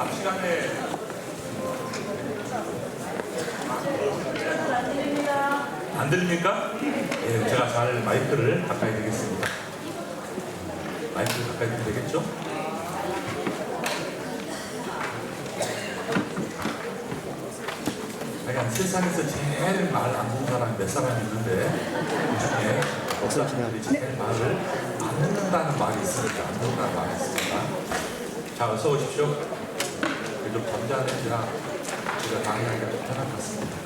앞 시간에 안 들립니까? 예, 제가 잘 마이크를 가까이 대겠습니다. 마이크를 가까이 대면 되겠죠? 그냥 세상에서 제일 말 안 듣는 사람이 몇 사람이 있는데 그 중에 목사님들이 제일 말을 안 듣는다는 말이 있으니까 안 듣는다는 말이 있으니까 자 어서 오십시오. 좀 잠잠해지라 제가 강의하기가 좀 편한 것 같습니다.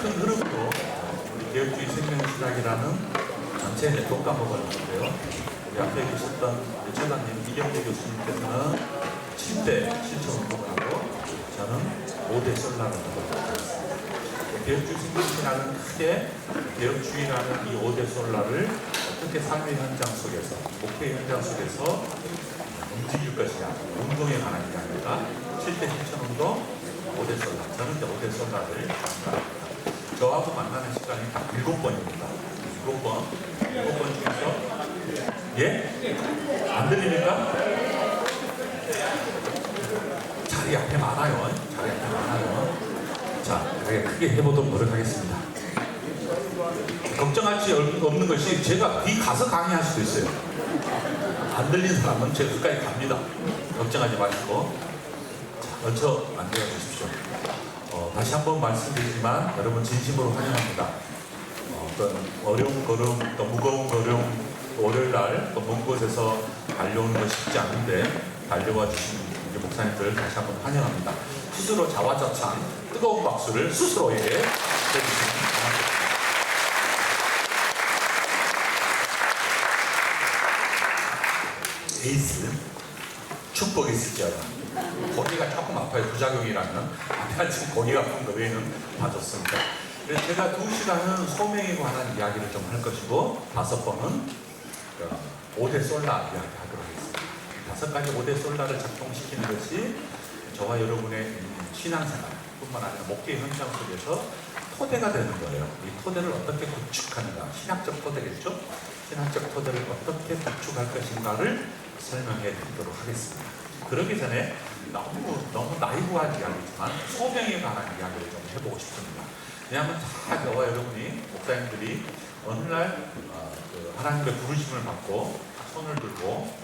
큰 흐름으로 우리 개혁주의 생명시작이라는 전체 독 과목을 하는데요. 우리 앞에 계셨던 최단님 이경재 교수님께서는 7대 실천운동하고 저는 5대 솔라를 하고 있습니다. 개혁주의 생명시작은 크게 개혁주의라는 이 5대 솔라를 어떻게 삶의 현장 속에서 목회 현장 속에서 움직일 것이냐 운동에 관한 이야기입니다. 7대 실천운동 5대 솔라 저는 이제 5대 솔라를 합니다. 저하고 만나는 시간이 딱 7번입니다. 7번 중에서 예? 안 들립니까? 자리 앞에 많아요. 자리 앞에 많아요. 자, 크게 해보도록 노력하겠습니다. 걱정할 수 없는 것이 제가 뒤 가서 강의할 수도 있어요. 안 들리는 사람은 제가 끝까지 갑니다. 걱정하지 마시고 자, 얼쳐 만들어 주십시오. 다시 한번 말씀드리지만 여러분 진심으로 환영합니다. 어떤 어려운 걸음, 또 무거운 걸음, 또 월요일날 또 먼 곳에서 달려오는 거 쉽지 않은데 달려와 주신 우리 목사님들 다시 한번 환영합니다. 스스로 자화자찬 뜨거운 박수를 스스로에게 해주시면 고맙습니다. 에이스 축복이 있을지어다. 고기가 조금 아파요. 부작용이라면 아까 지금 고기가 아픈 거 외에는 다 좋습니다. 그래서 제가 2시간은 소명에 관한 이야기를 좀 할 것이고 5번은 5대 솔라 이야기 하도록 하겠습니다. 5가지 5대 솔라를 작동시키는 것이 저와 여러분의 신앙생활 뿐만 아니라 목회 현장 속에서 토대가 되는 거예요. 이 토대를 어떻게 구축하는가, 신학적 토대겠죠? 신학적 토대를 어떻게 구축할 것인가를 설명해 드리도록 하겠습니다. 그러기 전에 너무 나이브한 이야기지만 소명에 관한 이야기를 좀 해보고 싶습니다. 왜냐하면 다 저와 여러분이 목사님들이 어느 날 하나님의 부르심을 받고 손을 들고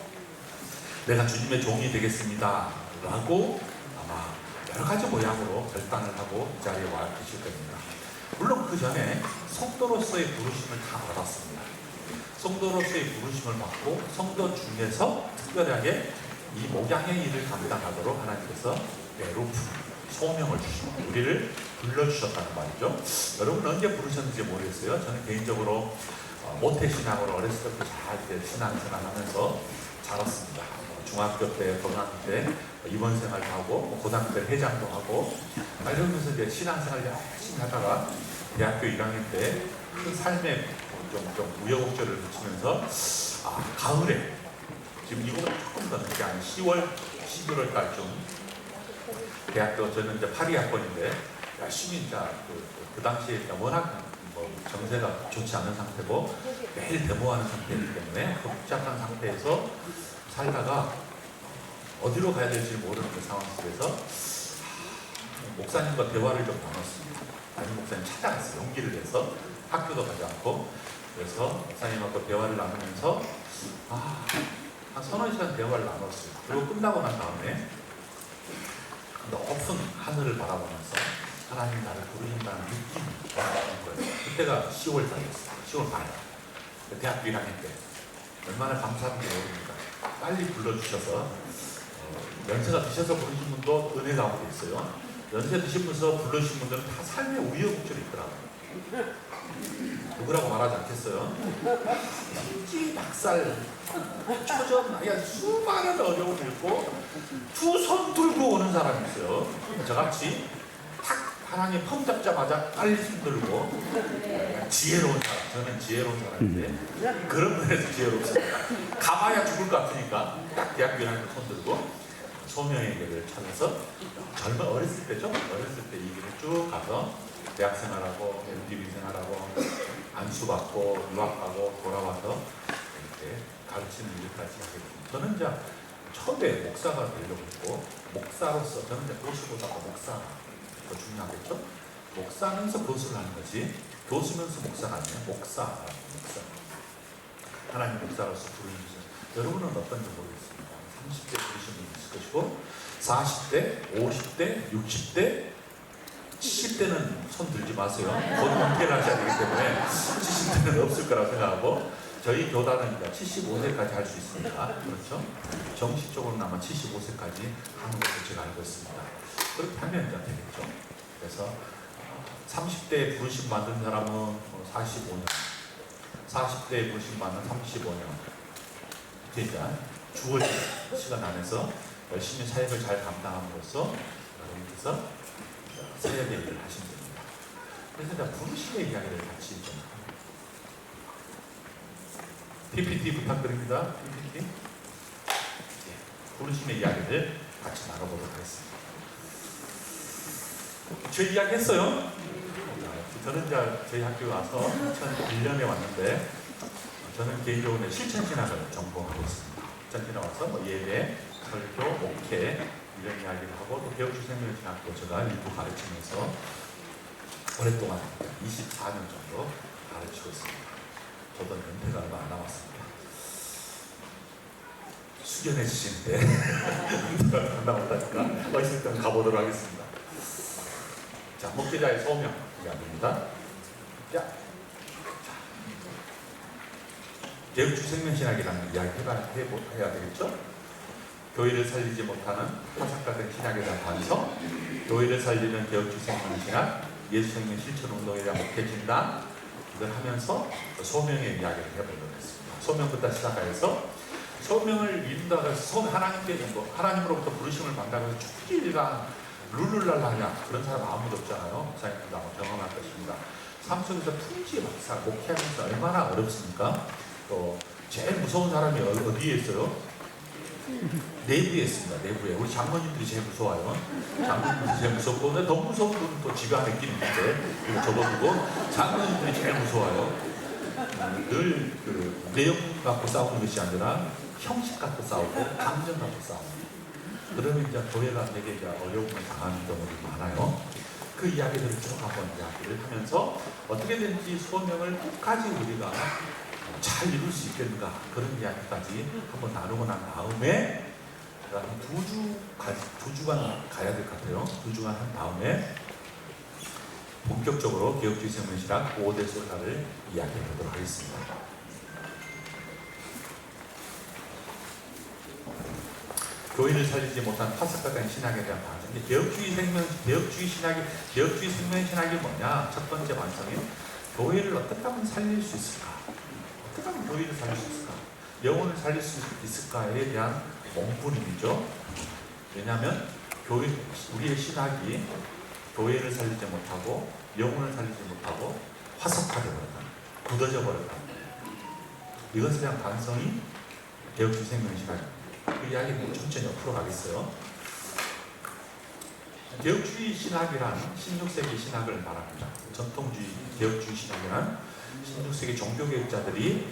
내가 주님의 종이 되겠습니다 라고 아마 여러 가지 모양으로 결단을 하고 이 자리에 와 계실 겁니다. 물론 그 전에 성도로서의 부르심을 다 받았습니다. 성도로서의 부르심을 받고 성도 중에서 특별하게 이 목양의 일을 감당하도록 하나님께서 외로움, 소명을 주시고 우리를 불러주셨다는 말이죠. 여러분 언제 부르셨는지 모르겠어요. 저는 개인적으로 모태신앙으로 어렸을 때부터 잘 신앙생활하면서 자랐습니다. 중학교 때, 고등학교 때 입원 생활도 하고 고등학교 때 회장도 하고 이러면서 이제 신앙생활을 열심히 하다가 대학교 1학년 때 큰 삶의 좀 우여곡절을 거치면서 가을에 지금 이거보다 조금 더 늦게 한 10월, 11월 달쯤 대학교 저는 이제 82학번인데 열심히 이제 그 당시에 워낙 정세가 좋지 않은 상태고 매일 데모하는 상태이기 때문에 복잡한 상태에서 살다가 어디로 가야 될지 모르는 그 상황 속에서 목사님과 대화를 좀 나눴습니다. 담임 목사님 찾아갔어요. 용기를 내서 학교도 가지 않고 그래서 목사님하고 대화를 나누면서 한 서너 시간 대화를 나눴어요. 그리고 끝나고 난 다음에 높은 하늘을 바라보면서 하나님 나를 부르신다는 느낌이 나는 거예요. 그때가 10월 달이었어요. 10월 말. 대학교 1학년 때. 얼마나 감사한지 모릅니다. 빨리 불러주셔서 연세가 드셔서 부르신 분도 은혜 가운데 있어요. 연세 드시면서 부르신 분들은 다 삶의 우여곡절이 있더라고요. 누구라고 말하지 않겠어요? 박살 초전 수많은 어려움을 읽고 두 손 들고 오는 사람이 있어요. 저같이 탁 하나님 펌 잡자마자 빨리 손 들고 지혜로운 사람. 저는 지혜로운 사람인데 그런 면에서 지혜롭습니다. 가봐야 죽을 것 같으니까 딱 대학교 1학년 손 들고 소명의 길을 찾아서 젊은 어렸을 때죠. 어렸을 때 이 길을 쭉 가서 대학생활하고 MDB 생활하고 안수받고 유학하고 돌아와서 이렇게 가르치고 가르치는 일까지 하게 됩니다. 저는 이제 처음에 목사가 되려고 했고, 목사로서 저는 이제 교수보다가 목사가 더 중요하겠죠? 목사면서 교수를 하는 거지, 교수면서 목사가 아니에요. 목사. 하나님 목사로서 부르는 것은, 여러분은 어떤지 모르겠습니다. 30대 부르시는 분 있을 것이고, 40대, 50대, 60대, 70대는 손 들지 마세요. 곧 은퇴를 하셔야 되기 때문에 70대는 없을 거라고 생각하고, 저희 교단은 75세까지 할 수 있습니다. 그렇죠? 정식적으로는 아마 75세까지 하는 것으로 제가 알고 있습니다. 그렇게 하면 이제 되겠죠. 그래서 30대에 부르심 받은 사람은 45년, 40대에 부르심 받는 35년, 이제 주어진 시간 안에서 열심히 사역을 잘 감당함으로써 여러분께서 사역의 일을 하시면 됩니다. 그래서 이제 부르심의 이야기를 같이 좀 PPT 부탁드립니다. PPT. 부르심의 이야기를 같이 나눠보도록 하겠습니다. 저 이야기 했어요. 저는 이제 저희 학교 와서 2001년에 왔는데, 저는 개인적으로 실천신학을 전공하고 있습니다. 실천신학 와서 뭐 예배, 설교, 목회 이런 이야기를 하고, 또 개혁주생명신학도 제가 일부 가르치면서 오랫동안 24년 정도 가르치고 있습니다. 저도 은퇴가 얼마 안 남았습니다. 수견해 주시는데 은퇴가 안 남았다니까 있을 때는 가보도록 하겠습니다. 자, 목회자의 소명 이야기입니다. 자, 개혁주생명신학이라는 이야기 해야 되겠죠? 교회를 살리지 못하는 화석같은 신학에 대한 반성, 교회를 살리는 개혁주생명신학, 예수생명 실천운동에 대한 목회 진단, 이걸 하면서 소명의 이야기를 해보도록 했습니다. 소명부터 시작해서, 소명을 이룬다고 해서 하나님으로부터 부르심을 받는다고 해서 축일이랑 룰루랄라 하냐, 그런 사람 아무도 없잖아요. 목사님도 아마 경험할 것입니다. 삶 속에서 풍지 막사 목회하면서 얼마나 어렵습니까? 또 제일 무서운 사람이 어디에 있어요? 내부에 있습니다. 내부에. 우리 장로님들이 제일 무서워요. 장로님들이 제일 무섭고, 근데 더 무서운 분은 또 지가 안에 끼는데, 이거 접어두고, 장로님들이 제일 무서워요. 늘 그 내용 갖고 싸우는 것이 아니라 형식 갖고 싸우고, 감정 갖고 싸우고. 그러면 이제 교회가 되게 이제 어려움을 당하는 경우들이 많아요. 그 이야기들을 쭉 한번 이야기를 하면서 어떻게든지 소명을 끝까지 우리가 잘 이룰 수 있겠는가, 그런 이야기까지 한번 나누고 난 다음에 한 2주간 가야 될 것 같아요. 2주간 한 다음에 본격적으로 개혁주의 생명신학 5대 소사를 이야기해 보도록 하겠습니다. 교회를 살리지 못한 화석같은 신학에 대한 반성. 개혁주의 생명신학이 뭐냐? 첫 번째 완성이 교회를 어떻게 하면 살릴 수 있을까? 어떻게 하면 교회를 살릴 수 있을까? 영혼을 살릴 수 있을까에 대한 몸부림이죠. 왜냐하면 우리의 신학이 교회를 살리지 못하고 영혼을 살리지 못하고 화석화되어 버렸다, 굳어져 버렸다. 이것에 대한 반성이 개혁주의 생명신학입니다. 그 이야기는 천천히 옆으로 가겠어요. 개혁주의 신학이란 16세기 신학을 말합니다. 전통주의, 개혁주의 신학이란 16세기 종교개혁자들이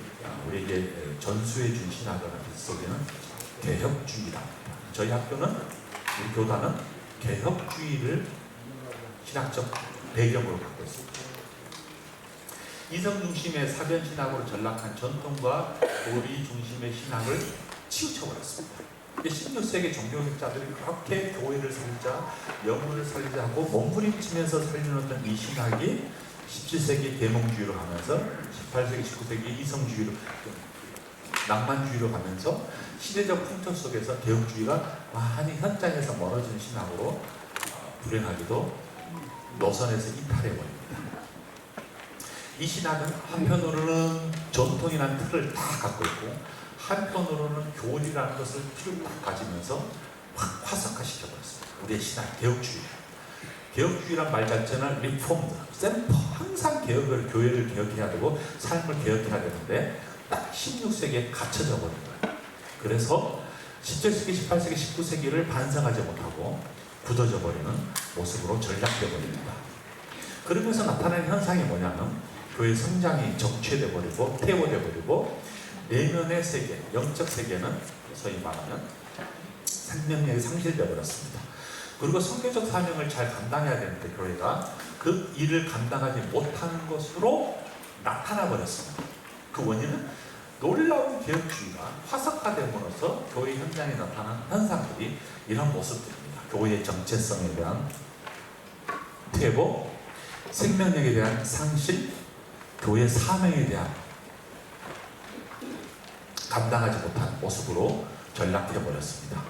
우리에게 전수해 준 신학을 속에는 개혁주의랍니다. 저희 학교는, 우리 교단은 개혁주의를 신학적 배경으로 갖고 있습니다. 이성 중심의 사변 신학으로 전락한 전통과 도리 중심의 신학을 치우쳐버렸습니다. 16세기 종교개혁자들이 그렇게 교회를 살리자, 영혼을 살리자 하고 몸부림치면서 살려놓던 이 신학이 17세기 계몽주의로 가면서 18세기, 19세기 이성주의로, 낭만주의로 가면서 시대적 풍토 속에서 개혁주의가 많이 현장에서 멀어진 신학으로 불행하기도 노선에서 이탈해버립니다. 이 신학은 한편으로는 전통이라는 틀을 다 갖고 있고, 한편으로는 교리라는 것을 필요 딱 가지면서 확 화석화시켜버렸습니다. 우리의 신학, 개혁주의. 개혁주의란 말 자체는 리폼드, 샘퍼, 항상 교회를 개혁해야 되고 삶을 개혁해야 되는데 딱 16세기에 갇혀져 버린 거예요. 그래서 17세기, 18세기, 19세기를 반성하지 못하고 굳어져 버리는 모습으로 전락돼 버립니다. 그러면서 나타나는 현상이 뭐냐면 교회 성장이 정체돼 버리고 태워져 버리고 내면의 세계, 영적 세계는 소위 말하면 생명력이 상실되어 버렸습니다. 그리고 성교적 사명을 잘 감당해야 되는데 교회가 그 일을 감당하지 못하는 것으로 나타나 버렸습니다. 그 원인은 놀라운 개혁주의가 화석화됨으로써 교회 현장에 나타난 현상들이 이런 모습들입니다. 교회의 정체성에 대한 퇴보, 생명력에 대한 상실, 교회 사명에 대한 감당하지 못한 모습으로 전락해 버렸습니다.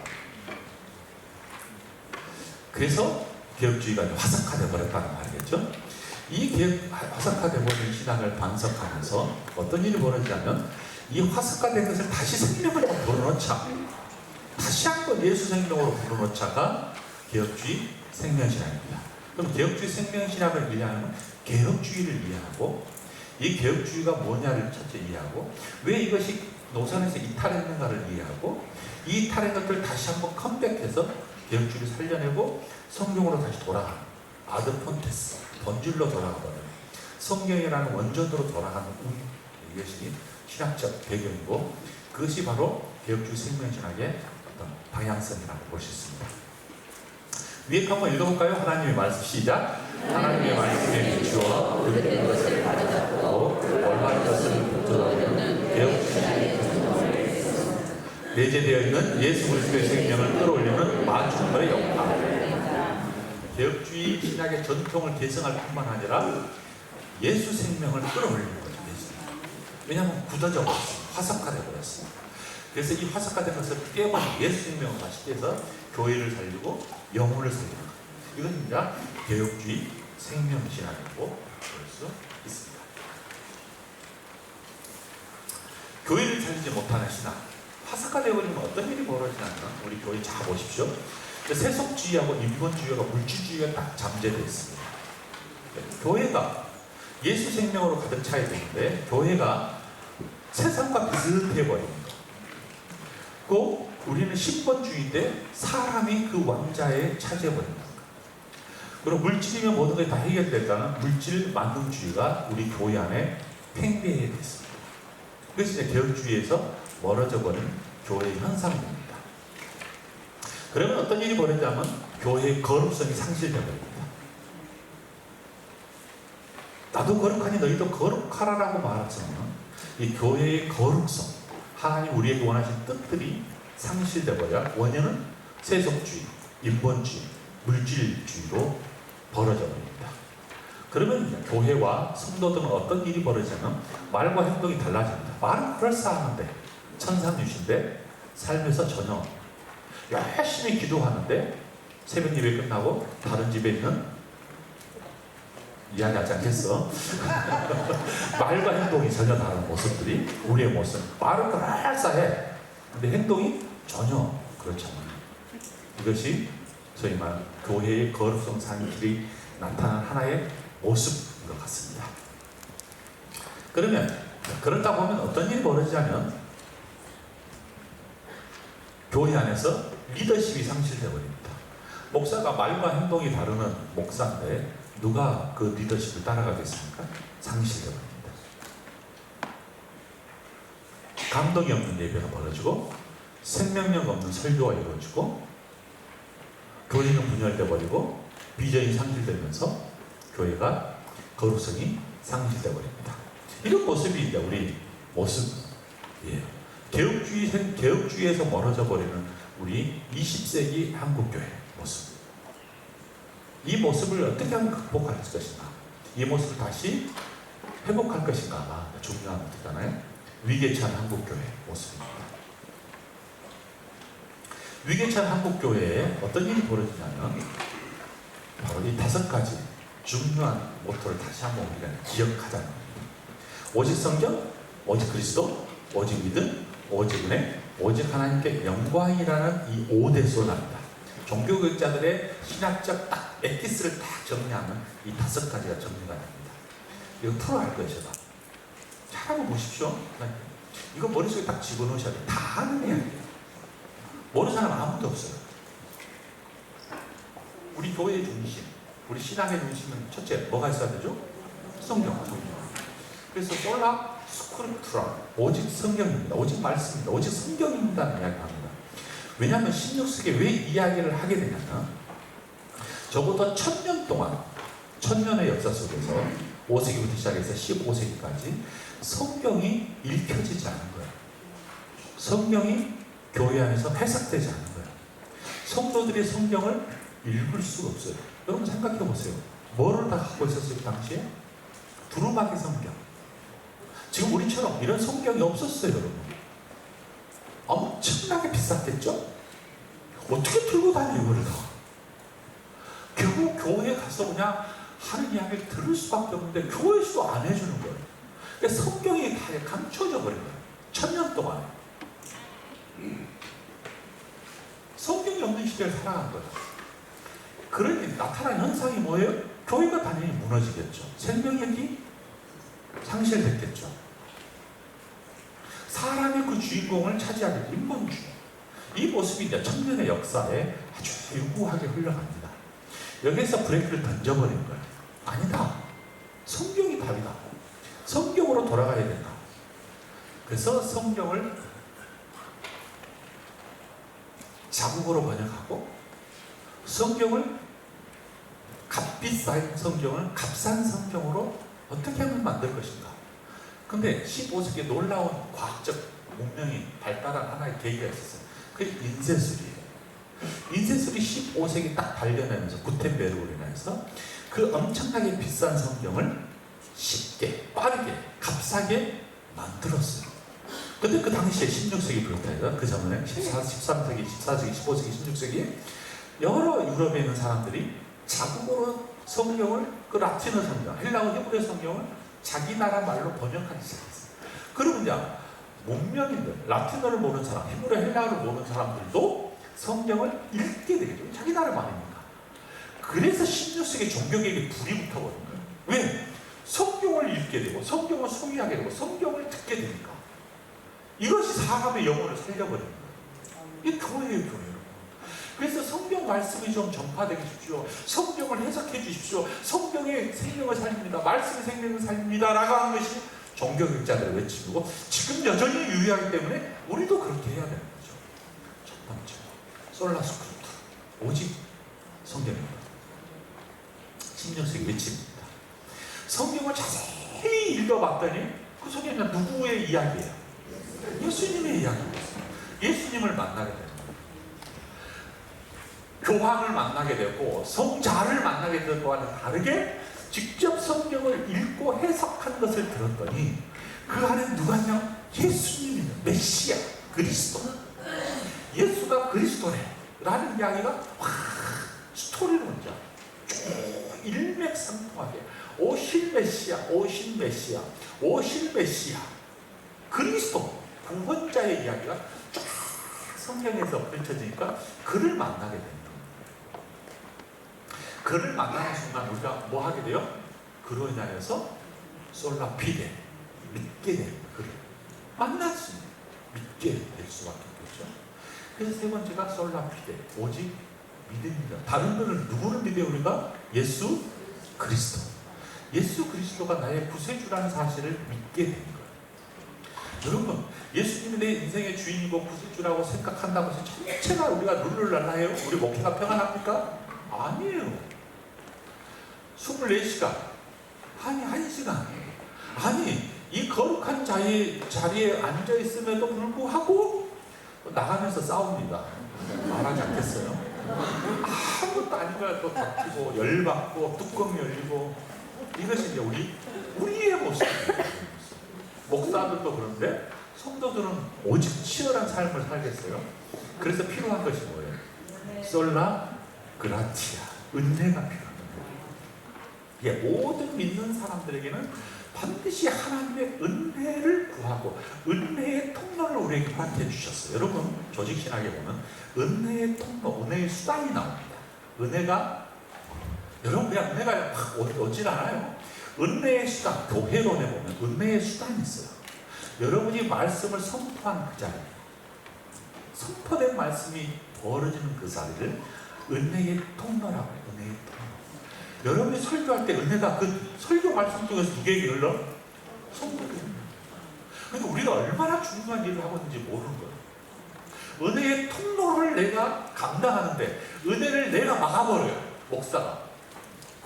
그래서 개혁주의가 화석화돼 버렸다는 말이겠죠. 이 화석화돼 버린 신앙을 반석하면서 어떤 일이 벌어지냐면 이 화석화된 것을 다시 생명으로 불어넣자, 다시 한번 예수 생명으로 불어넣자가 개혁주의 생명신학입니다. 그럼 개혁주의 생명신학을 이해하면 개혁주의를 이해하고, 이 개혁주의가 뭐냐를 첫째 이해하고, 왜 이것이 노선에서 이탈했는가를 이해하고, 이 이탈한 것들을 다시 한번 컴백해서 개혁주의를 살려내고 성경으로 다시 돌아가는 아드폰테스, 본질로 돌아가는 성경이라는 원전으로 돌아가는 이것이 신학적 배경이고, 그것이 바로 개혁주의 생명신학의 어떤 방향성이라고 볼 수 있습니다. 위에 한번 읽어볼까요? 하나님의 말씀 시작. 하나님의 말씀에 비추어 듣는 것을 가져잡고 올바른 것을 붙들어오는 개혁주의 내재되어 있는 예수 그리스도의 생명을 끌어올리는 마중물의 역할. 개혁주의 신학의 전통을 개성할 뿐만 아니라 예수 생명을 끌어올리는 거죠. 왜냐하면 굳어져 버렸어요. 화석화되어 버렸어요. 그래서 이 화석화된 것을 깨어버린 예수 생명을 다시 깨서 교회를 살리고 영혼을 살리는 거예요. 이건 이제 개혁주의 생명신학이라고 볼 수 있습니다. 교회를 살리지 못하는 신학, 화석화되어 버리면 어떤 일이 벌어지냐면, 우리 교회 잘 보십시오. 세속주의하고 인본주의가 물질주의가 딱 잠재되어 있습니다. 교회가 예수 생명으로 가득 차야 되는데 교회가 세상과 비슷해 버립니다. 또 우리는 신본주의인데 사람이 그 왕자에 차지해버린다. 그리고 물질이면 모든 것이 다 해결될까는 물질 만능주의가 우리 교회 안에 팽배해 있습니다. 그래서 이제 개혁주의에서 멀어져 버린 교회의 현상입니다. 그러면 어떤 일이 벌어지냐면 교회의 거룩성이 상실되어 버립니다. 나도 거룩하니 너희도 거룩하라라고 말하지만 이 교회의 거룩성, 하나님 우리에게 원하신 뜻들이 상실되어 버려 원인은 세속주의, 인본주의, 물질주의로 벌어져 버립니다. 그러면 교회와 성도들은 어떤 일이 벌어지냐면 말과 행동이 달라집니다. 말은 그럴싸하는데 천상유신데 삶에서 전혀 열심히 기도하는데 새벽 예배 끝나고 다른 집에 있는 이야기하지 않겠어? 말과 행동이 전혀 다른 모습들이 우리의 모습. 말은 그럴싸해. 근데 행동이 전혀 그렇지 않아요. 이것이 소위 말하는 교회의 거룩성 상실이 나타난 하나의 모습인 것 같습니다. 그러면 그러다 보면 어떤 일이 벌어지냐면 교회 안에서 리더십이 상실되어 버립니다. 목사가 말과 행동이 다르는 목사인데 누가 그 리더십을 따라가겠습니까? 상실되어 버립니다. 감동이 없는 예배가 벌어지고 생명력 없는 설교가 이루어지고 교회는 분열되어 버리고 비전이 상실되면서 교회가 거룩성이 상실되어 버립니다. 이런 모습이 이제 우리 모습이에요. 개혁주의에서 멀어져 버리는 우리 20세기 한국교회 모습. 이 모습을 어떻게 하면 극복할 것인가? 이 모습을 다시 회복할 것인가가 중요한 문제잖아요. 위계찬 한국교회 모습입니다. 위계찬 한국교회에 어떤 일이 벌어지냐면 바로 이 5가지 중요한 모토를 다시 한번 우리가 기억하자는 겁니다. 오직 성경, 오직 그리스도, 오직 믿음, 오직 은혜, 오직 하나님께 영광이라는 이 5대 소나입니다. 종교교육자들의 신학적 딱 엑기스를 딱 정리하면 이 5가지가 정리가 됩니다. 이거 풀어갈 거예요, 제가. 잘 한번 보십시오. 이거 머릿속에 딱 집어넣으셔야 돼요. 다 아는 이야기예요. 모르는 사람 아무도 없어요. 우리 교회의 중심, 우리 신앙의 중심은 첫째, 뭐가 있어야 되죠? 성경. 그래서 솔라 스크립트라, 오직 성경입니다. 오직 말씀입니다. 오직 성경입니다. 이야기합니다. 왜냐하면 16세기에 왜 이야기를 하게 되냐면 적어도 1000년 동안 1000년의 역사 속에서 5세기부터 시작해서 15세기까지 성경이 읽혀지지 않은 거예요. 성경이 교회 안에서 해석되지 않은 거예요. 성도들이 성경을 읽을 수가 없어요. 여러분 생각해 보세요. 뭐를 다 갖고 있었어요? 그 당시에? 두루마기 성경. 지금 우리처럼 이런 성경이 없었어요. 여러분. 엄청나게 비쌌겠죠? 어떻게 들고 다녀요 이거를 다? 결국 교회에 가서 그냥 하는 이야기를 들을 수밖에 없는데 교회에서도 안 해주는 거예요. 그러니까 성경이 다 감춰져 버린 거예요. 1000년 동안 성경이 없는 시대를 살아간 거예요. 그러니 나타난 현상이 뭐예요? 교회가 당연히 무너지겠죠. 생명력이 상실됐겠죠. 사람의 그 주인공을 차지하게 인본주의. 이 모습이 이제 1000년의 역사에 아주 유구하게 흘러갑니다. 여기서 브레이크를 던져버린 거예요. 아니다. 성경이 답이다. 성경으로 돌아가야 된다. 그래서 성경을 자국어로 번역하고 성경을 값비싼 성경을 값싼 성경으로 어떻게 하면 만들 것인가. 근데 15세기에 놀라운 과학적 문명이 발달한 하나의 계기가 있었어요. 그게 인쇄술이에요. 인쇄술이 15세기 딱 발견하면서 구텐베르그로 인해서 그 엄청나게 비싼 성경을 쉽게 빠르게 값싸게 만들었어요. 근데 그 당시에 16세기 비롯해서 그 전에 13세기, 14세기, 15세기, 16세기에 여러 유럽에 있는 사람들이 자국어로 성경을 그 라틴어 성경, 헬라어 히브리 성경을 자기 나라 말로 번역하기 시작했어요. 그러면 이제 문명인들, 라틴어를 모르는 사람, 히브리 헬라어를 모르는 사람들도 성경을 읽게 되겠죠. 자기 나라 말이니까. 그래서 16세기 종교개혁에 불이 붙어버린 거예요. 왜? 성경을 읽게 되고 성경을 소유하게 되고 성경을 듣게 되니까 이것이 사람의 영혼을 살려버리는 거예요. 이게 교회예요, 교회. 그래서 성경 말씀이 좀 전파되게 해주십시오. 성경을 해석해 주십시오. 성경의 생명을 살립니다. 말씀의 생명을 살립니다. 라고 하는 것이 종교개혁자들의 외침이고 지금 여전히 유효하기 때문에 우리도 그렇게 해야 되는 거죠. 첫 번째, 솔라스크립트. 오직 성경입니다. 16세기 외침입니다. 성경을 자세히 읽어봤더니 그 속에 누구의 이야기예요? 예수님의 이야기입니다. 예수님을 만나게 됩니다. 교황을 만나게 되고 성자를 만나게 된 것과는 다르게 직접 성경을 읽고 해석한 것을 들었더니 그 안에 누가 있냐? 예수님이 메시아, 그리스도. 예수가 그리스도래 라는 이야기가 확 스토리로 먼저 쭉 일맥상통하게 오실 메시아, 오신 메시아, 오실 메시아, 그리스도 구원자의 이야기가 쫙 성경에서 펼쳐지니까 그를 만나게 됩니다. 그를 만나는 순간 우리가 뭐 하게 돼요? 그로 인하여서 솔라피데, 믿게 되는 그를 만났으니 믿게 될 수밖에 없겠죠. 그래서 세 번째가 솔라피데, 오직 믿음입니다. 다른 분을 누구를 믿어요 우리가? 예수 그리스도. 예수 그리스도가 나의 구세주라는 사실을 믿게 되는 거예요. 여러분, 예수님이 내 인생의 주인이고 구세주라고 생각한다고 해서 전체가 우리가 룰루랄라해요? 우리 목회가 평안합니까? 아니에요. 24시간, 아니 1시간, 아니 이 거룩한 자리에 앉아있음에도 불구하고 나가면서 싸웁니다. 말하지 않겠어요? 아무것도 아닌 걸 또 다투고 열받고 뚜껑 열리고 이것이 이제 우리의 모습입니다. 목사들도 그런데 성도들은 오직 치열한 삶을 살겠어요. 그래서 필요한 것이 뭐예요? 솔라 그라티아, 은혜가 필요합니다. 예, 모든 믿는 사람들에게는 반드시 하나님의 은혜를 구하고 은혜의 통로를 우리에게 허락해 주셨어요. 여러분, 조직신학에 보면 은혜의 통로, 은혜의 수단이 나옵니다. 은혜가, 여러분 그냥 은혜가 확 오질 않아요. 은혜의 수단, 교회론에 보면 은혜의 수단이 있어요. 여러분이 말씀을 선포한 그 자리, 선포된 말씀이 벌어지는 그 자리를 은혜의 통로라고 해요. 은혜의 통로. 여러분이 설교할 때 은혜가 그 설교 말씀 중에서 누구에게 흘러? 성도들입니다. 근데 우리가 얼마나 중요한 일을 하고 있는지 모르는 거예요. 은혜의 통로를 내가 감당하는데 은혜를 내가 막아버려요, 목사가.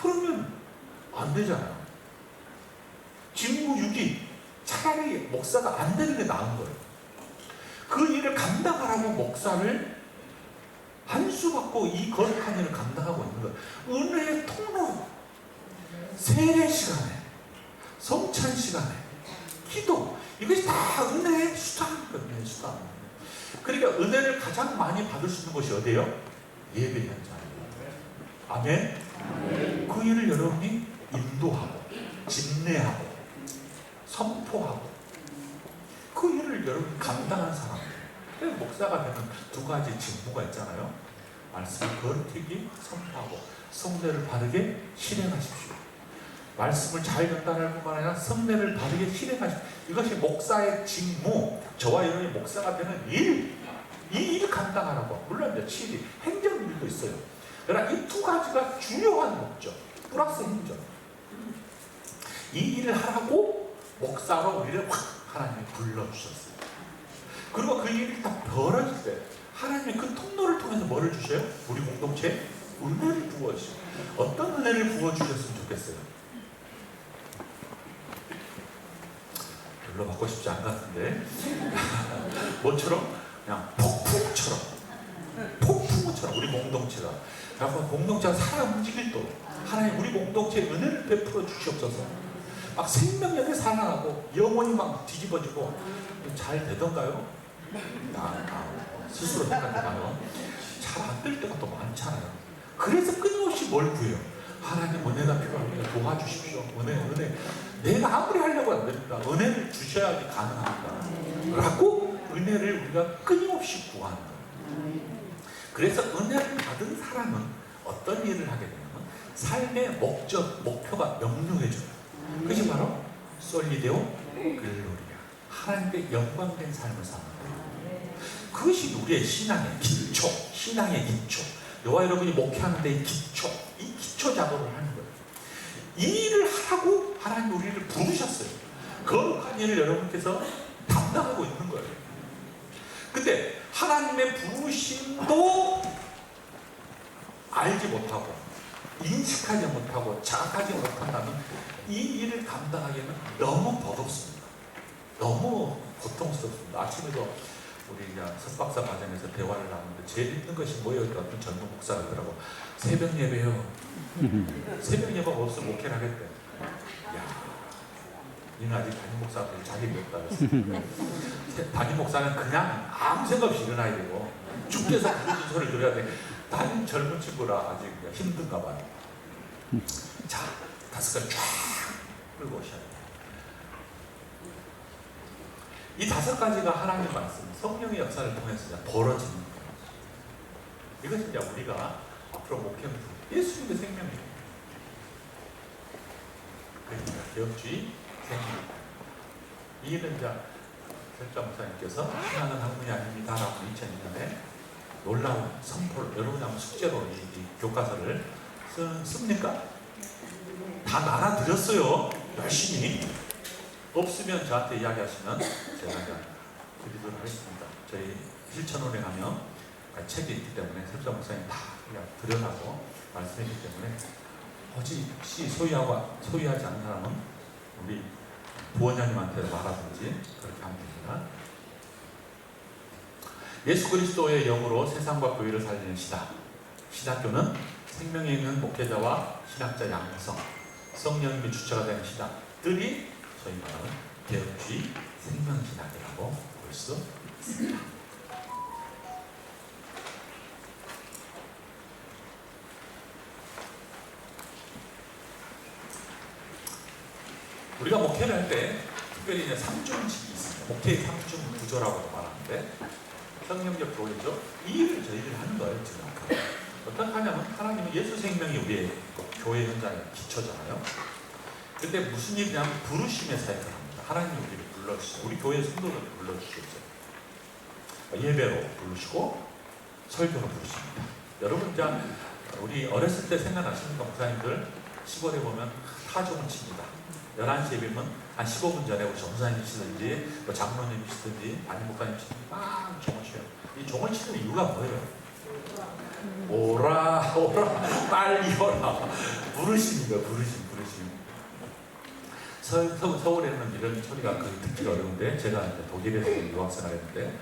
그러면 안 되잖아요. 직무유기. 차라리 목사가 안 되는 게 나은 거예요. 그 일을 감당하라고 목사를 한수받고 이 거룩한 일을 감당하고 있는 거예요. 은혜의 통로. 세례 시간에, 성찬 시간에, 기도. 이것이 다 은혜의 수단이거든요. 은혜의 수단. 그러니까 은혜를 가장 많이 받을 수 있는 곳이 어디예요? 예배 현장이에요. 아멘? 그 일을 여러분이 인도하고 진내하고 선포하고 그 일을 여러분이 감당한 사람들. 목사가 되는 두 가지 직무가 있잖아요. 말씀을 거룩히 선포하고 성례를 바르게 실행하십시오. 말씀을 잘 전달할 뿐만 아니라 성례를 바르게 실행하십시오. 이것이 목사의 직무, 저와 여러분이 목사가 되는 일, 이 일을 감당하라고. 물론 이제 치리, 행정일도 있어요. 그러나 이 두 가지가 중요한 목적, 플러스 행정. 이 일을 하라고 목사로 우리를 확 하나님이 불러주셨어요. 그리고 그 일이 다 벌어질 때 하나님이 그 통로를 통해서 뭐를 주셔요? 우리 공동체에 은혜를 부어주셔요. 어떤 은혜를 부어주셨으면 좋겠어요? 별로 받고 싶지 않은 것 같은데 뭐처럼? 그냥 폭풍처럼 우리 공동체가 여러분 공동체가 살아 움직일도록 하나님 우리 공동체에 은혜를 베풀어 주시옵소서. 막 생명력이 살아나고 영혼이 막 뒤집어지고 잘 되던가요? 스스로 생각해봐요. 잘 안 될 때가 또 많잖아요. 그래서 끊임없이 뭘 구해요? 하나님 은혜가 필요합니다. 도와주십시오. 은혜. 내가 아무리 하려고 안 됩니다. 은혜를 주셔야지 가능합니다. 라고 은혜를 우리가 끊임없이 구하는 거예요. 그래서 은혜를 받은 사람은 어떤 일을 하게 되냐면 삶의 목적, 목표가 명료해져요. 그것이 바로 솔리데오 글로리아. 하나님께 영광된 삶을 사는 거예요. 그것이 우리의 신앙의 기초, 신앙의 기초. 저와 여러분이 목회하는 데의 기초, 이 기초 작업을 하는 거예요. 이 일을 하라고 하나님 우리를 부르셨어요. 거룩한 일을 여러분께서 담당하고 있는 거예요. 근데 하나님의 부르심도 알지 못하고 인식하지 못하고 자각하지 못한다면 이 일을 감당하기에는 너무 버겁습니다. 너무 고통스럽습니다. 아침에도 우리 석박사 과정에서 대화를 나누는데 제일 힘든 것이 뭐예요? 어떤 젊은 목사가 그러더라고. 새벽 예배요. 새벽 예배가 없으면 목회를 하겠대. 야, 니는 아직 담임 목사한테 자격이 없다 그랬어. 담임 목사는 그냥 아무 생각 없이 일어나야 되고 주께서 부르신 소리를 들어야 돼. 난 젊은 친구라 아직 힘든가 봐요. 자, 5가지 쫙 끌고 오셔야 돼요. 이 5가지가 하나님의 말씀, 성령의 역사를 통해서 벌어지는 거예요. 이것이 이제 우리가 앞으로 목회하는 예수님의 생명이에요. 그러니까 개혁주의 생명. 이는 이제 설자 목사님께서 신앙은 학문이 아닙니다라고 2002년에 놀라운 선포를 여러분이 한번 숙제로 이 교과서를 씁니까? 다 나눠드렸어요. 열심히. 없으면 저한테 이야기하시면 제가 드리도록 하겠습니다. 저희 실천원에 가면 책이 있기 때문에 설자 목사님 다 드려가고 말씀했기 때문에 혹시 소유하지 않은 사람은 우리 부원장님한테 말하든지 그렇게 하면 됩니다. 예수 그리스도의 영으로 세상과 교회를 살리는 시다. 신학교는 생명에 있는 목회자와 신학자 양성, 성령님의 주체가 되는 시다들이 저희 말하는 개혁주의 생명신학이라고 볼 수 있습니다. 우리가 목회를 할 때 특별히 이제 3중직이 있습니다. 목회의 3중 구조라고도 말하는데 성령적 교회죠. 이 일을 저희들이 하는 거예요. 지금 어떻게 하냐면 하나님은 예수 생명이 우리의 교회 현장의 기초잖아요. 근데 무슨 일이냐면 부르심의 사역을 합니다. 하나님이 우리를 불러주시고 우리 교회 성도들을 불러주시죠. 예배로 부르시고 설교로 부르십니다. 여러분 이제 우리 어렸을 때 생각나십니까? 목사님들 시골에 보면 타종을 칩니다. 11시에 뵈면 한 15분 전에 우리 전사님이시든지 뭐 장로님이시든지 반인목사님이시든지 막 종을 쳐요. 이 종을 치는 이유가 뭐예요? 오라 오라 빨리 오라 부르시는 거예요. 부르심. 서울에는 이런 소리가 거의 듣기가 어려운데 제가 이제 독일에서 유학생활했는데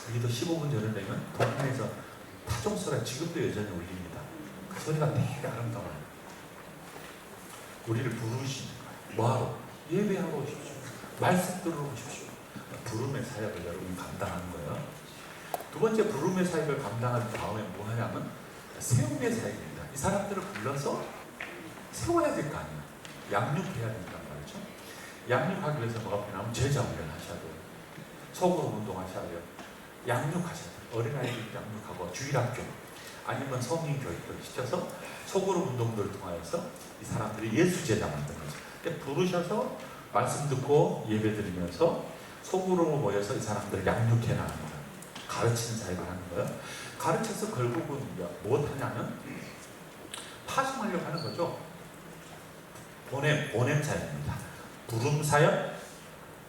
거기도 15분 전에 되면 동네에서 타종 소리가 지금도 여전히 울립니다. 그 소리가 되게 아름다워요. 우리를 부르시는 거예요. 뭐하러? 예배하러 오십시오. 말씀 들으러 오십시오. 부름의 사역을 여러분이 감당하는 거예요. 두 번째 부름의 사역을 감당한 다음에 뭐 하냐면 세움의 사역입니다. 이 사람들을 불러서 세워야 될 거 아니에요. 양육해야 된단 말이죠. 양육하기 위해서 뭐가 필요하면 제자 훈련하셔야 돼요. 속으로 운동하셔야 돼요. 양육하셔야 돼요. 어린아이들 양육하고 주일학교 아니면 성인 교육을 시켜서 속으로 운동들을 통하여서 이 사람들이 예수 제자 만드는 거죠. 그러니까 부르셔서 말씀 듣고 예배 드리면서 속으로 모여서 이 사람들을 양육해 나가는 거예요. 가르치는 사역을 하는 거예요. 가르쳐서 결국은 뭐 하냐면 파송하려고 하는 거죠. 보냄 사역입니다. 부름 사역,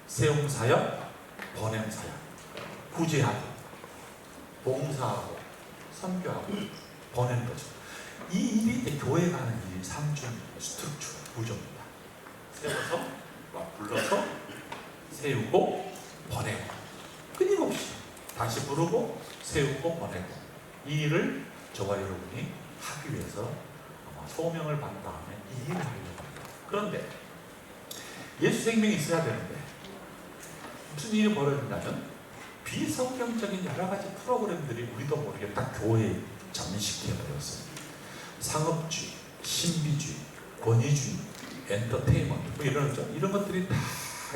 세움 사역, 보냄 사역, 구제하고, 봉사하고, 선교하고, 보내는 거죠. 이 일이 이제 교회가 하는 일이 3중 스트럭처 구조입니다. 세워서, 불러서, 세우고, 보내고, 끊임없이 다시 부르고, 세우고, 보내고, 이 일을 저와 여러분이 하기 위해서 소명을 받은 다음에 이 일을 하려고 합니다. 그런데 예수 생명이 있어야 되는데 무슨 일이 벌어진다면 비성경적인 여러 가지 프로그램들이 우리도 모르게 딱 교회에 잠식해버렸어요. 상업주의, 신비주의, 권위주의, 엔터테인먼트 뭐 이런 것들이 다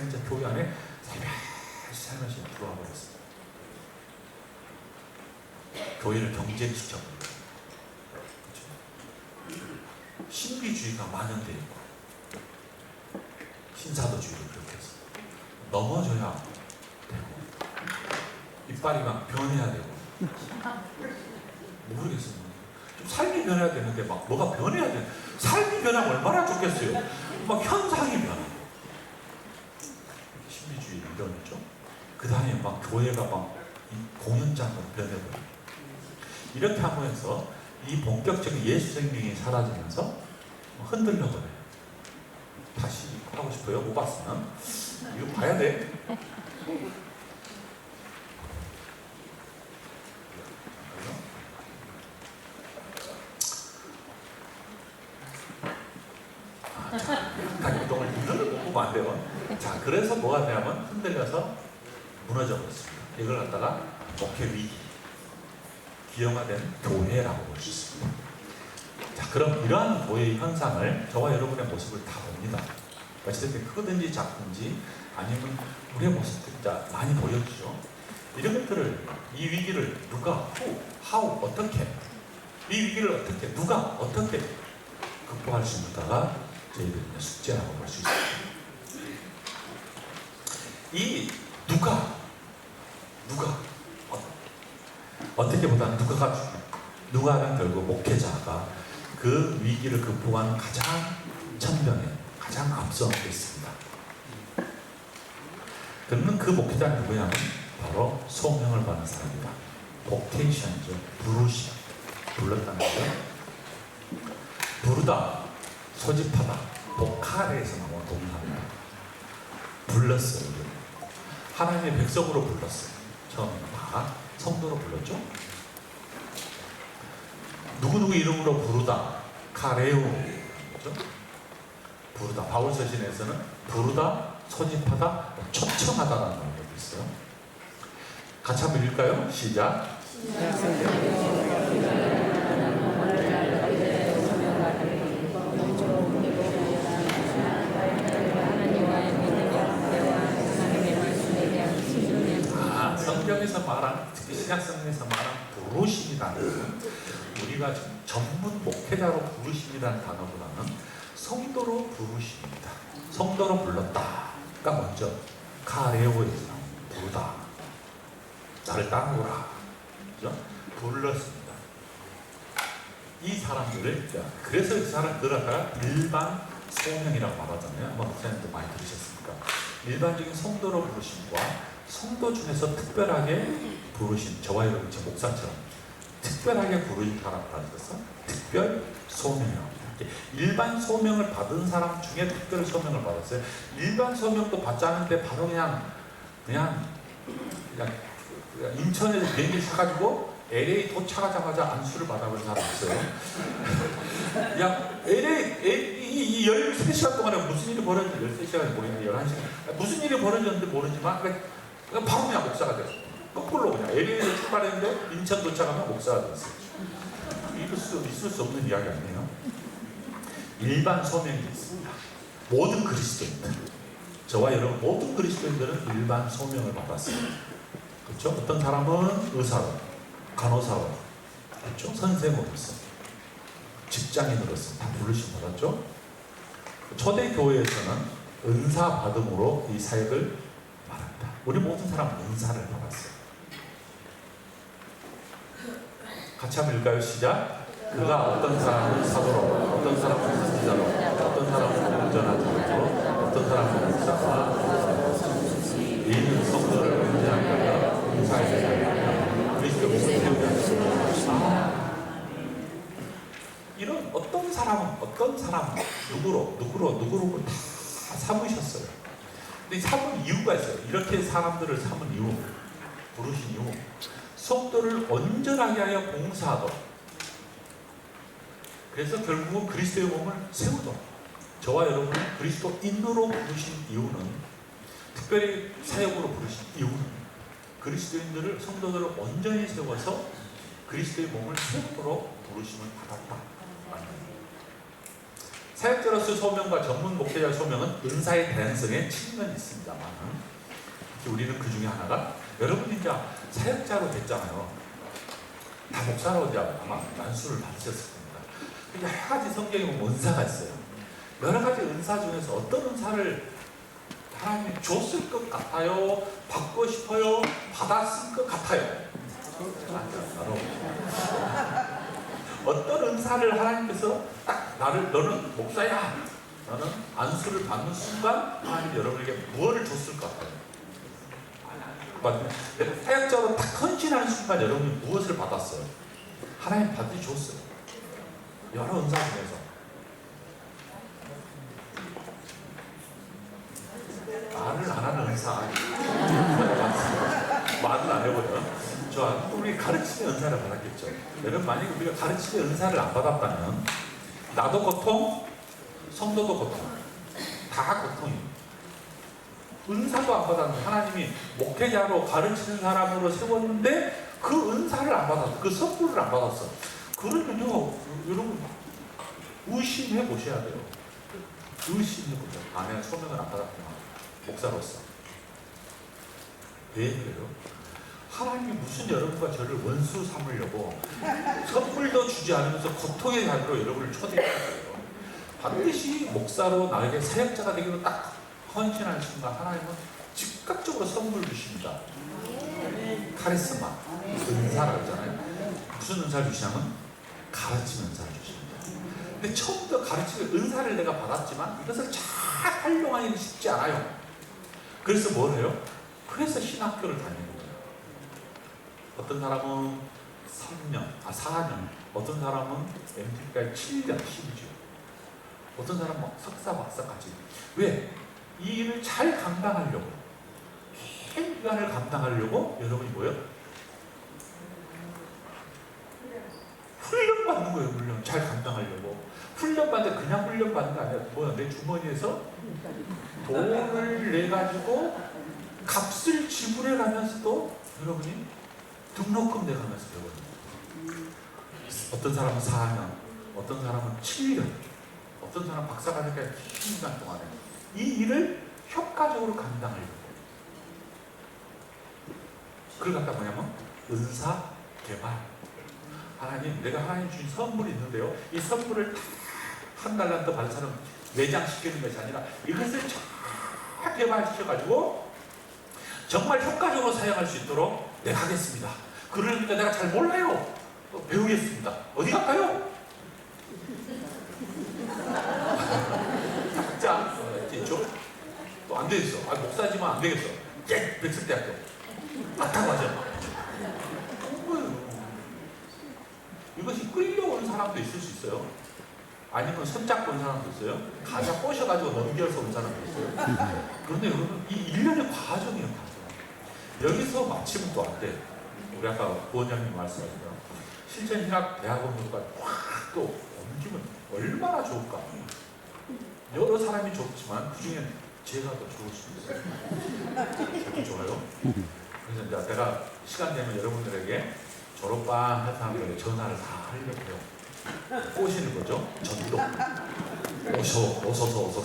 이제 교회 안에 살며시 들어와 버렸어요. 교회를 경쟁시켜버려요. 그렇죠? 신비주의가 많은 데 있고 신사도주의를 그렇게 해서 넘어져야 되고 이빨이 막 변해야 되고 모르겠어요. 좀 삶이 변해야 되는데 막 뭐가 변해야 돼. 삶이 변하면 얼마나 좋겠어요. 막 현상이 변하고 신비주의 이런 거죠. 그 다음에 막 교회가 막 공연장으로 변해버려요. 이렇게 하면서 이 본격적인 예수 생명이 사라지면서 흔들려버려요. 다시 하고 싶어요? 못 봤으면 이거 봐야 돼. 운동을 눈을 못 보면 안 돼요. 자, 그래서 뭐가 되냐면 흔들려서 무너져 버렸습니다. 이걸 갖다가 목회 위기, 기형화된 교회라고 볼 수 있습니다. 자, 그럼 이러한 교회의 현상을 저와 여러분의 모습을 다 봅니다. 어쨌든 크든지 작든지 아니면 우리의 모습들이 많이 보여주죠. 이런 것들을, 이 위기를 누가, how, 어떻게, 이 위기를 어떻게, 누가, 어떻게 극복할 수 있는가가 저희들의 숙제라고 볼 수 있습니다. 이 어떻게 보다 누가는 결국 목회자가 그 위기를 극복하는 가장 천명에 가장 앞서 있습니다. 그러면 그 목회자는 누구냐면 바로 소명을 받는 사람이다. 보케이션이죠. 부르심. 불렀다는 거죠. 부르다, 소집하다, 보카레에서 나온 동사입니다. 불렀어요. 하나님의 백성으로 불렀어요. 처음에 다 성도로 불렀죠. 누구누구 이름으로 부르다, 카레오, 그렇죠? 부르다. 바울 서신에서는 부르다, 소집하다, 초청하다라는 말이 있어요. 같이 한번 읽을까요? 시작. 성경에서 말한, 특히 신약성경에서 말한 부르심이라는 것은 우리가 지금 전문 목회자로 부르심이라는 단어보다는 성도로 부르심입니다. 성도로 불렀다가 먼저 카레오에서 부르다, 나를 따르라, 그죠? 불렀습니다. 이 사람들을, 그래서 이 사람들을 갖다가 일반 소명이라고 말하잖아요. 아마 목사님도 많이 들으셨으니까. 일반적인 성도로 부르심과 성도 중에서 특별하게 부르신, 저와 여러분, 제 목사처럼 특별하게 부르신 사람을 가져서 특별 소명이라고 합니다. 일반 소명을 받은 사람 중에 특별 소명을 받았어요. 일반 소명도 받지 않은데 바로 그냥 인천에서 비행기 타가지고 LA 도착하자마자 안수를 받아본 사람 있어요. 그냥 LA 13시간 동안에 무슨 일이 벌어졌는지, 13시간이 모르겠는데 11시간 무슨 일이 벌어졌는지 모르지만 그냥 바로 그냥 목사가 됐어요. 거꾸로 그냥 LA에서 출발했는데 인천 도착하면 목사가 됐어요. 있을 수 없는 이야기 아니에요. 일반 소명이 있습니다. 모든 그리스도인들, 저와 여러분 모든 그리스도인들은 일반 소명을 받았어요. 그렇죠? 어떤 사람은 의사로, 간호사로, 그렇죠? 선생으로서, 직장인으로서 다 부르심 받았죠? 초대교회에서는 은사 받음으로 이 사역을 말합니다. 우리 모든 사람은 은사를 받았어요. 같이 한번 읽을까요? 시작. 그가 어떤 사람은 사도로, 어떤 사람은 선지자로, 어떤 사람은 온전한 자로, 어떤 사람은 목사와 이는 성도를 온전하게 은사에 대하여 그리스도 이런 어떤 사람은 누구로 다 삼으셨어요. 근데 삼은 이유가 있어요. 이렇게 사람들을 삼은 이유, 부르신 이유, 성도를 온전하게 하여 봉사하도록. 그래서 결국은 그리스도의 몸을 세우도록. 저와 여러분을 그리스도인으로 부르신 이유는, 특별히 사역으로 부르신 이유는 그리스도인들을, 성도들을 온전히 세워서 그리스도의 몸을 세우도록 부르심을 받았다. 사역자로서 소명과 전문 목회자 소명은 은사의 다양성에 측면이 있습니다만, 우리는 그 중에 하나가, 여러분이 이제 사역자로 됐잖아요. 다 목사로 이제 아마 안수를 받으셨을 겁니다. 여러 가지 성경에 보면 은사가 있어요. 여러 가지 은사 중에서 어떤 은사를 하나님이 줬을 것 같아요? 받고 싶어요? 받았을 것 같아요? 어떤 은사를 하나님께서 딱 너는 목사야, 너는 안수를 받는 순간 하나님 여러분에게 무엇을 줬을 것 같아요? 사역자로 딱 헌신하는 순간 여러분이 무엇을 받았어요? 하나님 받이 줬어요. 여러 은사 중에서. 말을 안 하는 은사. 말을 안 해버려. 우리 가르치는 은사를 받았겠죠. 여러분, 만약에 우리가 가르치는 은사를 안 받았다면 나도 고통, 성도도 고통, 다 고통이에요. 은사도 안 받았는데 하나님이 목회자로 가르치는 사람으로 세웠는데 그 은사를 안 받았어. 그 선물을 안 받았어. 그러면요, 여러분 의심해 보셔야 돼요. 의심해 보세요. 아, 내가 소명을 안 받았구나. 목사로서. 왜 그래요? 하나님이 무슨 여러분과 저를 원수 삼으려고 선물도 주지 않으면서 고통의 자리로 여러분을 초대했어요. 반드시 목사로 나에게 사역자가 되기로 딱 헌신하는 순간 하나님은 즉각적으로 선물 주십니다. 카리스마, 은사라고 하잖아요. 무슨 은사를 주시냐면 가르치는 은사를 주십니다. 근데 처음부터 가르치는 은사를 내가 받았지만 이것을 잘 활용하기는 쉽지 않아요. 그래서 뭘 해요? 그래서 신학교를 다니는 거예요. 어떤 사람은 4년, 어떤 사람은 MT까지 7년, 12주, 어떤 사람은 석사, 박사까지. 왜? 이 일을 잘 감당하려고, 긴 기간을 감당하려고 여러분이 뭐예요? 훈련받는 거예요. 훈련. 잘 감당하려고. 훈련받는데 그냥 훈련받는 게 아니라 뭐야? 내 주머니에서 돈을 내가지고 값을 지불해가면서도 여러분이 등록금 내가면서 배우거든요. 어떤 사람은 4년, 어떤 사람은 7년, 어떤 사람은 박사가 되니까 긴 시간 동안에 이 일을 효과적으로 감당하려고. 그걸 갖다 뭐냐면 은사 개발. 하나님, 내가 하나님 주신 선물이 있는데요, 이 선물을 한 달란트 받은 사람 매장시키는 것이 아니라 이것을 잘 개발시켜가지고 정말 효과적으로 사용할 수 있도록 내가 하겠습니다. 그러니까 내가 잘 몰라요. 배우겠습니다. 어디 갈까요? 각자 있죠? 또 안 되겠어. 아, 목사지만 안 되겠어. 예! 백석대학교. 맞아. 이것이 끌려온 사람도 있을 수 있어요. 아니면 손잡고 온 사람도 있어요. 가자 꼬셔가지고 넘겨서 온 사람도 있어요. 그런데 여러분, 이 일련의 과정이에요, 과정. 여기서 마치면 또 안 돼. 우리 아까 부원장님 말씀하셨죠. 실전신학 대학원으로가 확 또 옮기면 얼마나 좋을까. 여러 사람이 좋지만 그 중에 제가 더 좋을 수 있어요. 저도 좋아요. 그래서 이제 내가 시간 되면 여러분들에게 졸업반 할 사람들에게 전화를 다 하려고 해요. 꼬시는 거죠. 전도. 오소서.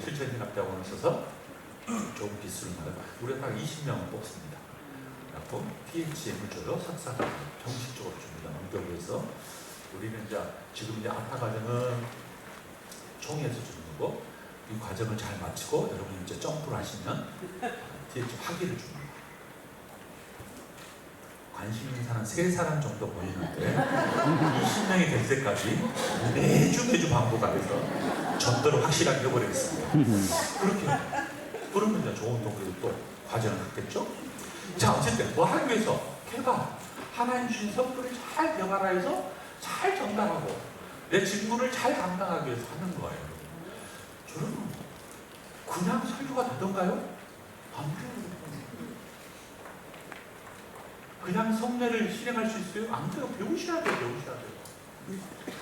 실천신학대학원에 있어서 좋은 기술을 말해요. 우리가 딱 20명을 뽑습니다. 그리고 PHM을 줘요. 석사를 정식적으로 줍니다. 농교부에서. 우리는 이제 지금 이제 아타 과정은 총회에서 주는 거고, 이 과정을 잘 마치고 여러분이 이제 점프를 하시면 PH 학위를 줍니다. 관심 있는 사람 3사람 정도 보이는데 20명이 될 때까지 매주 반복하면서 전도를 확실하게 해버리겠습니다. 그렇게 그러면 이제 좋은 동료도 또 과정을 갖겠죠. 자, 어쨌든 뭐 하기 위해서 개발, 하나님 주신 선물을 잘 개발해서 잘 전달하고 내 직무를 잘 감당하기 위해서 하는 거예요. 저는 그냥 설교가 되던가요? 안 돼요. 그냥 성례를 실행할 수 있어요? 안 돼요. 배우셔야 돼요.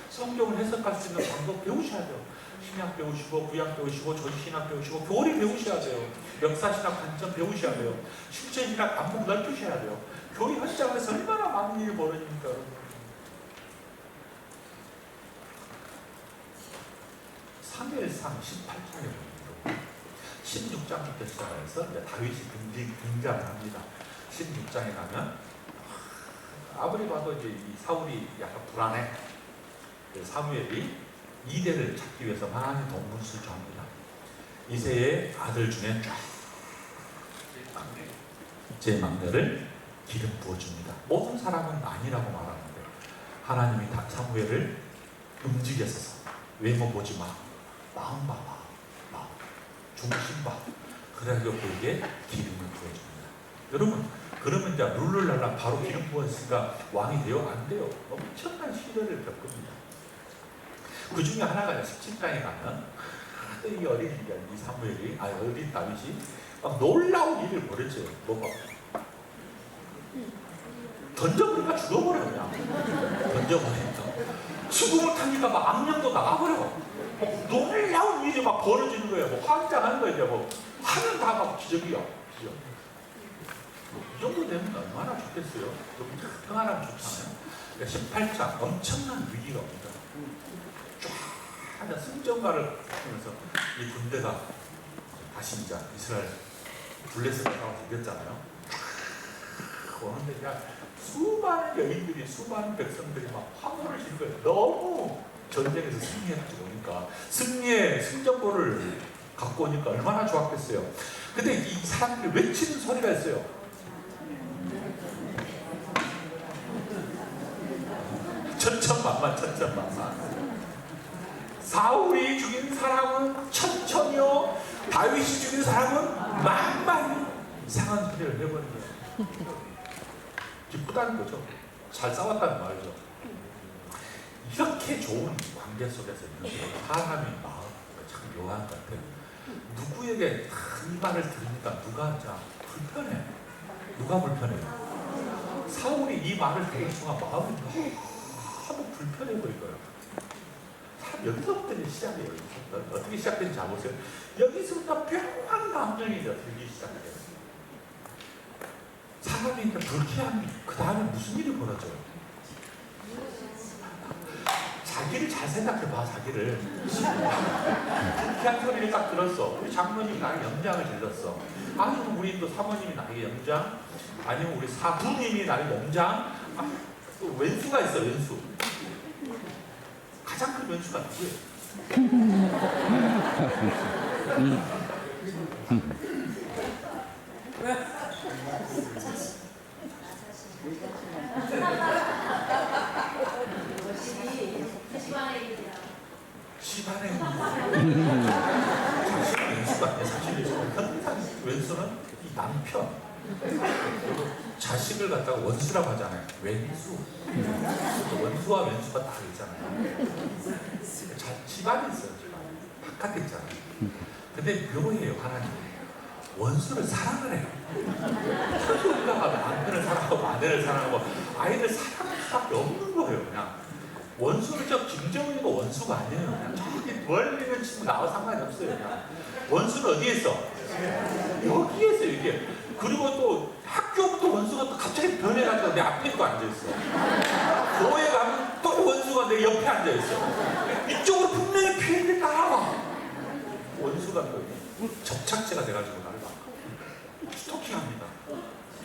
성경을 해석할 수 있는 방법 배우셔야 돼요. 신약 배우시고, 구약 배우시고, 전신학 배우시고, 교리 배우셔야 돼요. 역사신학 관점 배우셔야 돼요. 실제신학 안목 넓히셔야 돼요. 교회 현장에서 얼마나 많은 일이 벌어집니까, 여러분. 사무엘상 18장에 보면 16장부터 시작해서 다윗이 등장을 합니다. 16장에 가면 아무리 봐도 이제 이 사울이 약간 불안해. 사무엘이 이대를 찾기 위해서 많이 동분수조합니다. 이새의 아들 중에 제 막내를 기름 부어줍니다. 모든 사람은 아니라고 말하는데 하나님이 사무엘을 움직여서 외모 보지 마, 마음 봐, 마음, 중심 봐. 그래가지고 그에게 기름을 부어줍니다. 여러분, 그러면 이제 룰루랄라 바로 기름 부었으니까 왕이 돼요? 안 돼요. 엄청난 시련을 겪습니다. 그 중에 하나가 17장에 가면 이 어린 이 사무엘이, 어린 다윗이 막 놀라운 일을 벌였죠. 뭐가 던져버리니까 죽어버려. 그냥 던져버리니까 죽음을 타니까 막 악령도 나가버려. 놀라운 일이 막 벌어지는 거예요. 뭐 환장하는 거예요. 이제 뭐 하는 다 막 기적이야. 기적. 이 정도 되면 얼마나 좋겠어요. 좀 평안하면 좋잖아요. 그러니까 18장 엄청난 위기가 옵니다. 쫙 승전가를 하면서 이 군대가 다시 이제 이스라엘 블레셋에 나와서 이겼잖아요. 오는데 그냥 수많은 여인들이, 수많은 백성들이 막 화보를 지는 거예요. 너무 전쟁에서 승리해가지고 오니까 승리의 승전보를 갖고 오니까 얼마나 좋았겠어요. 근데 이 사람들이 외치는 소리가 있어요. 천천만만. 사울이 죽인 사람은 천천히요, 다윗이 죽인 사람은 만만히. 이상한 소리를 해버린 거예요. 기쁘다는 거죠. 잘 싸웠다는 말이죠. 이렇게 좋은 관계 속에서 있는 사람의 마음이 참 묘한 것 같아요. 누구에게 이 말을 들으니까 누가 불편해. 누가 불편해요? 사울이 이 말을 듣는 순간 마음이 너무 불편해 보일 거예요. 여기서부터 시작이에요. 어떻게 시작된지 잘 보세요. 여기서부터 묘한 감정이 들기 시작해요. 사람이 이제 불쾌한, 그 다음에 무슨 일이 벌어져요? 자기를 잘 생각해봐, 자기를. 불쾌한 소리를 딱 들었어. 우리 장모님이 나에게 염장을 질렀어. 아니면 우리 또 사모님이 나에게 염장, 아니면 우리 사부님이 나에게 염장. 또 왼수가 있어, 왼수. 가장 큰 왼수가 누구예요? PC방에 집안의 자신은 왼수가 아니야. 사실 현상 왼수는 이 남편 그리고 자식을 갖다가 원수라고 하잖아요. 왼수. 원수와 왼수가 다 있잖아요. 집안에 있어요. 집안. 바깥에 있잖아요. 근데 묘해요. 하나님 원수를 사랑을 해요. 우리가 남편을 사랑하고 아내를 사랑하고 아이를 사랑할 수밖에 없는 거예요. 그냥 원수는 저 김정은이가 원수가 아니에요. 그냥 저기 멀리는 친구 나와 상관이 없어요. 그냥 원수는 어디에 있어? 여기에 있어요. 이게. 그리고 또 학교부터 원수가 또 갑자기 변해가지고 내 앞에 또 앉아있어. 교회 가면 또 원수가 내 옆에 앉아있어. 이쪽으로 분명히 피해를 따라와. 원수가 또 접착제가 돼가지고 나를 막 스토킹합니다.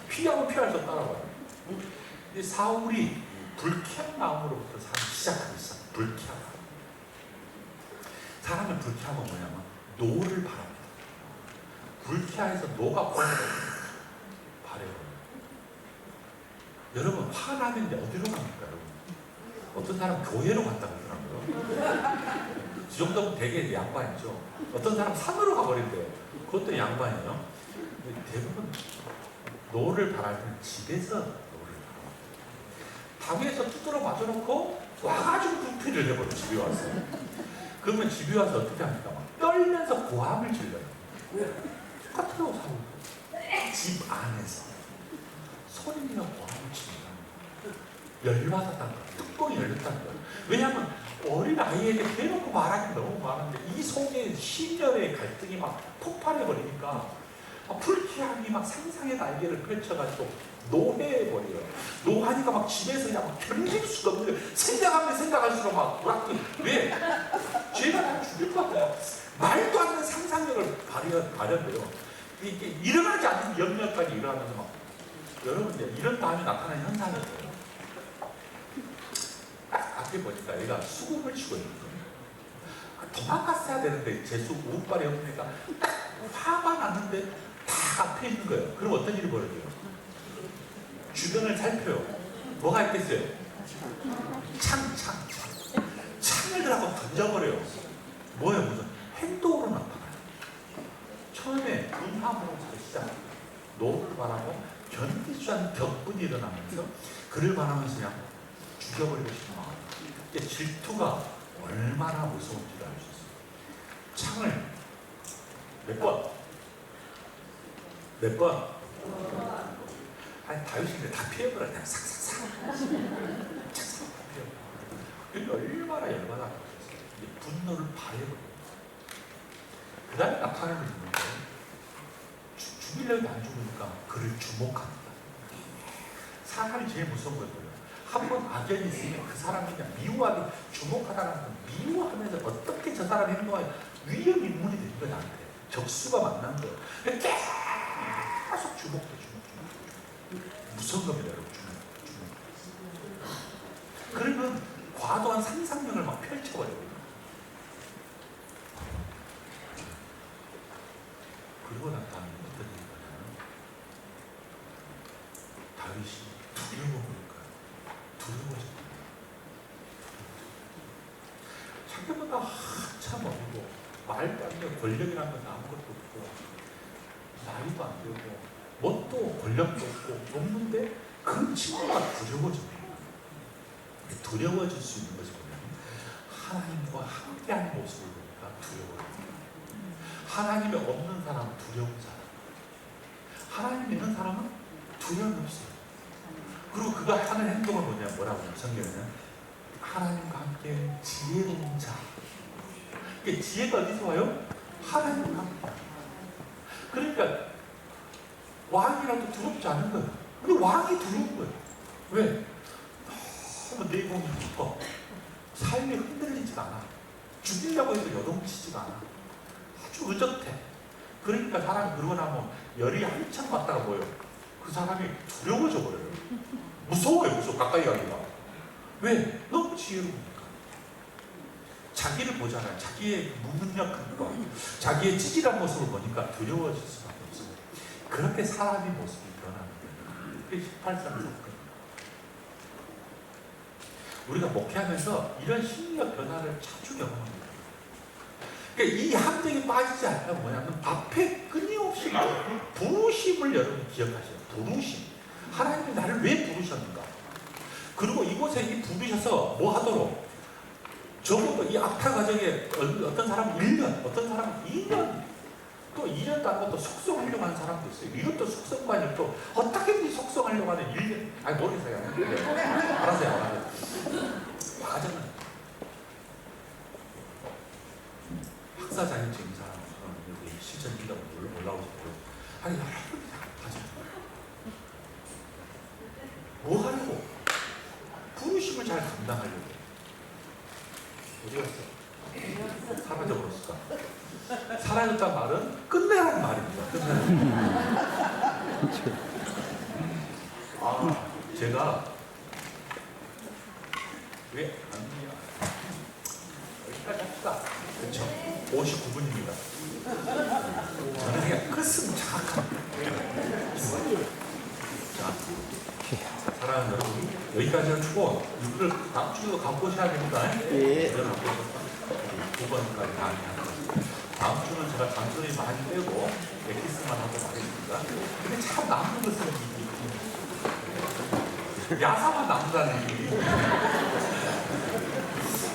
피하면 피할 수 따라와요. 이 사울이 불쾌한 마음으로부터 사람이 시작하겠어. 불쾌하다. 사람의 불쾌함은 뭐냐면 노를 바랍니다. 불쾌해서 노가 뻔해요. 바래요. 여러분 화나면 이제 어디로 갑니까? 여러분? 어떤 사람 교회로 갔다 그러더라고요. 이 정도면 되게 양반이죠. 어떤 사람 산으로 가버린대요. 그것도 양반이에요. 대부분 노를 바랄 때는 집에서 노를 바랍니다. 당에서 두드러 맞아놓고 와가지고 불필을 해버려. 집에 와서. 그러면 집에 와서 어떻게 합니까? 막 떨면서 고함을 질러요. 똑같아요. 사고 집 안에서 소리내며 고함을 칩니다. 열받았다는 거예요. 뚜껑이 열렸다는 거예요. 왜냐하면 어린 아이에게 대놓고 말하기 너무 많은데 이 속에 신열의 갈등이 막 폭발해버리니까 불쾌함이 막 상상의 날개를 펼쳐가지고 노해버려요. 노하니까 막 집에서 그냥 막 견딜 수가 없는 거예요. 생각하면 생각할수록 막 불안해. 왜? 죄가 다 죽일 것 같아요. 말도 안 되는 상상력을 발현돼요. 이게 일어나지 않는 염려까지 일어나면서 막 여러분들 이런 다음에 나타나는 현상이 있어요. 딱 앞에 보니까 얘가 수국을 치고 있는 거예요. 도망갔어야 되는데 재수 우빨이 없으니까 딱 화가 났는데 다 앞에 있는 거예요. 그럼 어떤 일이 벌어져요? 주변을 살펴요. 뭐가 있겠어요? 창을 들하고 던져버려요. 뭐예요? 무슨 행동으로 나타나요. 처음에 분함으로 시작. 노를 바라고 견디지 않는 격분이 일어나면서 그를 바라면서 그냥 죽여버리고 싶은 마음. 이게 질투가 얼마나 무서운지를 알 수 있어요. 창을 몇 번? 몇 번? 아니 다윗인데 다 피해버려. 그냥 삭삭삭. 삭삭 다 피해버려. 그게 얼마나 열받아. 분노를 발해버려. 그 다음에 나타나는 게 있는데 죽이려고 안 죽으니까 그를 주목합니다. 사람이 제일 무서운 거예요. 한 번 악연이 있으면 그 사람이 그냥 미워하게 주목하다는 건 미워하면서 어떻게 저 사람이 행동하냐 위험 인물이 되는 거야. 나한테 적수가 만난 거예요. 계속 주목 무서운 겁니다. 여러분. 주목. 그러면 과도한 상상력을 막 펼쳐버려요. 그리고 나타나는 어떤 일이냐면 다윗이 두려워보니까 두려워졌다. 자기보다 한참 어리고 말도 안 되고 권력이라는 건 아무것도 없고 나이도 안 되고 뭣도 권력도 없고 없는데 그 친구가 두려워집니다. 두려워질 수 있는 것이 뭐냐면 하나님과 함께하는 모습을 보니까 두려워집니다. 하나님이 없는 사람은 두려운 사람. 하나님 있는 사람은 두려움이 없어요. 그리고 그가 하는 행동은 뭐냐, 뭐라고 하냐, 성경에는 하나님과 함께 지혜로운 자. 이게 지혜가 어디서 와요? 하나님과 함께. 그러니까 왕이라도 두렵지 않은 거예요. 근데 왕이 두려운 거예요. 왜? 너무 내공이 깊어. 삶이 흔들리지가 않아. 죽이려고 해도 여동치지가 않아. 아주 의젓해. 그러니까 사람이 그러고 나면 열이 한참 갔다가 뭐예요? 그 사람이 두려워져 버려요. 무서워요. 무서워. 가까이 가기가. 왜? 너무 지혜로우니까. 자기를 보잖아요. 자기의 무능력한 거, 자기의 찌질한 모습을 보니까 두려워질 수밖에 없어요. 그렇게 사람의 모습이 변하는 거예요. 그게 18장 사건. 우리가 목회하면서 이런 심리적 변화를 자주 경험합니다. 그러니까 이 함정에 빠지지 않으면 뭐냐면 앞에 끊임없이 부르심을 여러분 기억하세요. 부르심. 하나님이 나를 왜 부르셨는가? 그리고 이곳에 이 부르셔서 뭐 하도록? 적어도 이 악타 가정에 어떤 사람은 1년, 어떤 사람은 2년, 또 2년도 안 하고 또 숙성하려고 하는 사람도 있어요. 이것도 숙성관이 또 어떻게든지 숙성하려고 하는 1년, 아니 모르겠어요. 알았어요. 알았어요. 과정은 학사 자격증인 사람은 여기 실전 인력을 올라오고 싶고 아니 여러분이 과정 뭐 하려고? 부르심을 잘 감당하려고. 어디 갔어? 사라져버렸을까? 사라졌단 말은 끝내라는 말입니다. 끝내라는 말. 제가 왜 아니야? 여기까지 합시다. 그렇죠? 59분입니다. 저는 그냥 끝은 정확합니다. 자, 사랑하는 여러분, 여기까지 하고 이거를 다음 주도 갖고 오셔야 됩니다. 예. 두 번까지 다 다음 주는 제가 잔소리 많이 빼고 엑기스만 하고 말겠습니다. 근데 참 남는 것은 야사만 남는다는 얘기.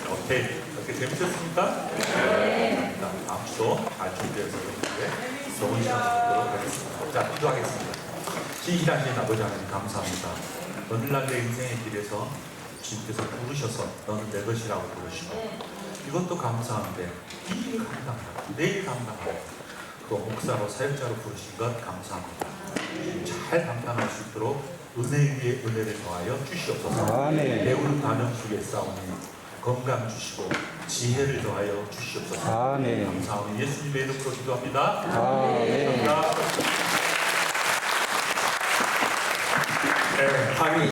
오케이. 이렇게 재밌었습니까? 네. 다음 주도 잘 준비해서 여러분께 좋은 시간 갖도록 하겠습니다. 자, 기도하겠습니다. 신실하신 아버지 하나님 감사합니다. 오늘날 내 인생의 길에서 주님께서 부르셔서 너는 내 것이라고 부르시고 이것도 감사한데 이 일 감당하고 내일 감당하고 그 목사로 사역자로 부르신 것 감사합니다. 잘 감당할 수 있도록 은혜 위에 은혜를 더하여 주시옵소서. 아멘. 배우는 가정 속에 싸우니 건강 주시고 지혜를 더하여 주시옵소서. 아멘. 감사하며 예수님의 이름으로 기도합니다. 아멘. 감사합니다. 네,